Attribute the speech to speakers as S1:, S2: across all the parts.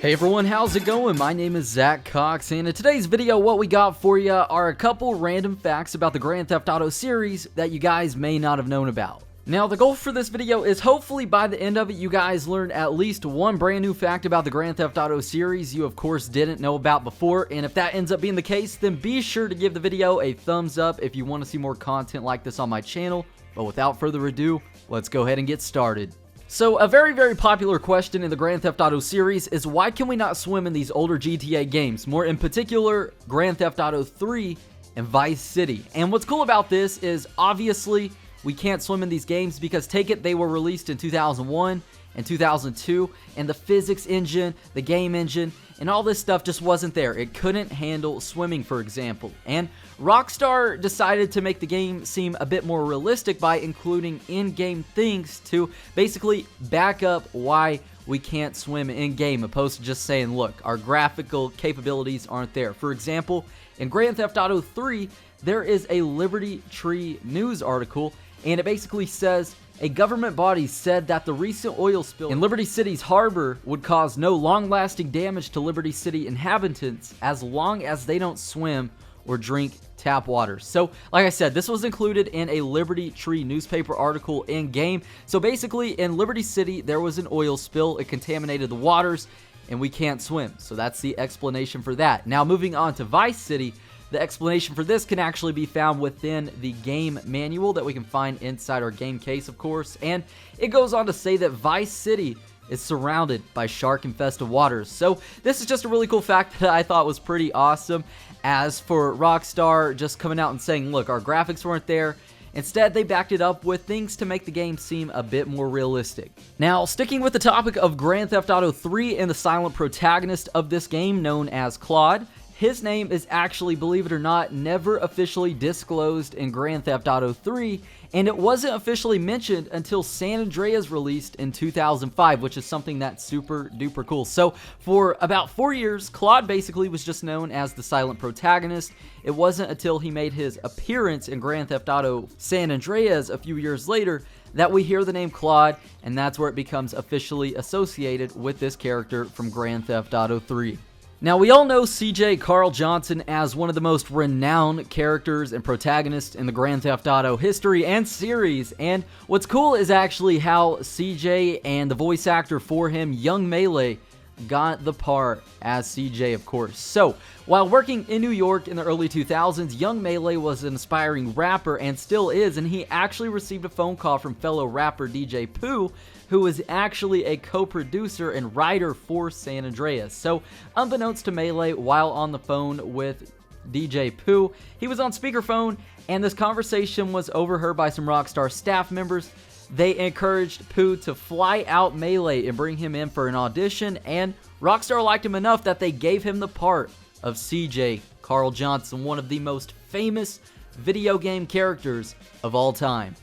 S1: Hey everyone, how's it going? My name is ZacCox, and in today's video, what we got for you are a couple random facts about the Grand Theft Auto series that you guys may not have known about. Now, the goal for this video is hopefully by the end of it, you guys learned at least one brand new fact about the Grand Theft Auto series you, of course, didn't know about before. And if that ends up being the case, then be sure to give the video a thumbs up if you want to see more content like this on my channel. But without further ado, let's go ahead and get started. So, a very popular question in the Grand Theft Auto series is why can we not swim in these older GTA games? More in particular, Grand Theft Auto 3 and Vice City. And what's cool about this is obviously we can't swim in these games because take it, they were released in 2001 and 2002, and the physics engine, the game engine, and all this stuff just wasn't there. It couldn't handle swimming, for example. And Rockstar decided to make the game seem a bit more realistic by including in-game things to basically back up why we can't swim in-game, opposed to just saying, look, our graphical capabilities aren't there. For example, in Grand Theft Auto 3, there is a Liberty Tree news article, and it basically says, a government body said that the recent oil spill in Liberty City's harbor would cause no long-lasting damage to Liberty City inhabitants as long as they don't swim or drink tap water. So, like I said, this was included in a Liberty Tree newspaper article in-game. So basically, in Liberty City, there was an oil spill. It contaminated the waters, and we can't swim. So that's the explanation for that. Now, moving on to Vice City, the explanation for this can actually be found within the game manual that we can find inside our game case, of course. And it goes on to say that Vice City is surrounded by shark-infested waters. So this is just a really cool fact that I thought was pretty awesome. As for Rockstar just coming out and saying, look, our graphics weren't there, instead, they backed it up with things to make the game seem a bit more realistic. Now, sticking with the topic of Grand Theft Auto 3 and the silent protagonist of this game known as Claude, his name is actually, believe it or not, never officially disclosed in Grand Theft Auto 3, and it wasn't officially mentioned until San Andreas released in 2005, which is something that's super duper cool. So, for about 4 years, Claude basically was just known as the silent protagonist. It wasn't until he made his appearance in Grand Theft Auto San Andreas a few years later that we hear the name Claude, and that's where it becomes officially associated with this character from Grand Theft Auto 3. Now, we all know CJ Carl Johnson as one of the most renowned characters and protagonists in the Grand Theft Auto history and series, and what's cool is actually how CJ and the voice actor for him, Young Melee, got the part as CJ, of course. So, while working in New York in the early 2000s, Young Melee was an aspiring rapper and still is, and he actually received a phone call from fellow rapper DJ Pooh, who was actually a co-producer and writer for San Andreas. So, unbeknownst to Melee, while on the phone with DJ Pooh, he was on speakerphone, and this conversation was overheard by some Rockstar staff members. They encouraged Pooh to fly out Melee and bring him in for an audition, and Rockstar liked him enough that they gave him the part of CJ Carl Johnson, one of the most famous video game characters of all time.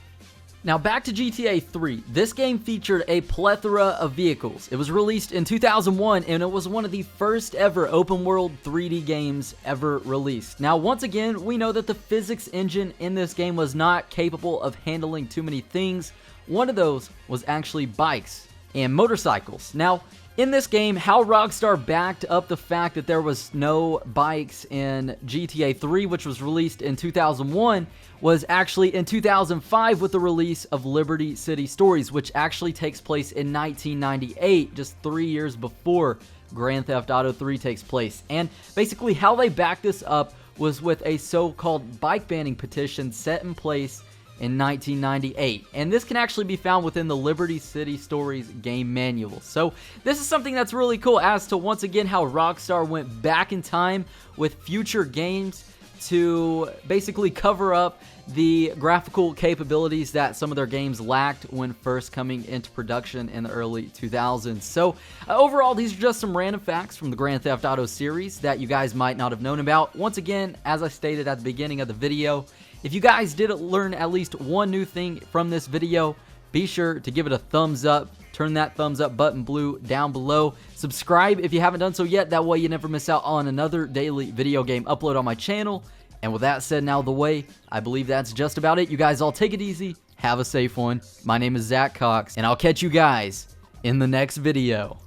S1: Now, back to GTA 3. This game featured a plethora of vehicles. It was released in 2001, and it was one of the first ever open-world 3D games ever released. Now, once again, we know that the physics engine in this game was not capable of handling too many things. One of those was actually bikes and motorcycles. Now, in this game, how Rockstar backed up the fact that there was no bikes in GTA 3, which was released in 2001, was actually in 2005 with the release of Liberty City Stories, which actually takes place in 1998, just 3 years before Grand Theft Auto 3 takes place. And basically how they backed this up was with a so-called bike banning petition set in place in 1998, and this can actually be found within the Liberty City Stories game manual. So this is something that's really cool as to once again how Rockstar went back in time with future games to basically cover up the graphical capabilities that some of their games lacked when first coming into production in the early 2000s. So overall, these are just some random facts from the Grand Theft Auto series that you guys might not have known about. Once again, as I stated at the beginning of the video, if you guys did learn at least one new thing from this video, be sure to give it a thumbs up. Turn that thumbs up button blue down below. Subscribe if you haven't done so yet. That way you never miss out on another daily video game upload on my channel. And with that said now the way, I believe that's just about it. You guys all take it easy. Have a safe one. My name is ZacCox, and I'll catch you guys in the next video.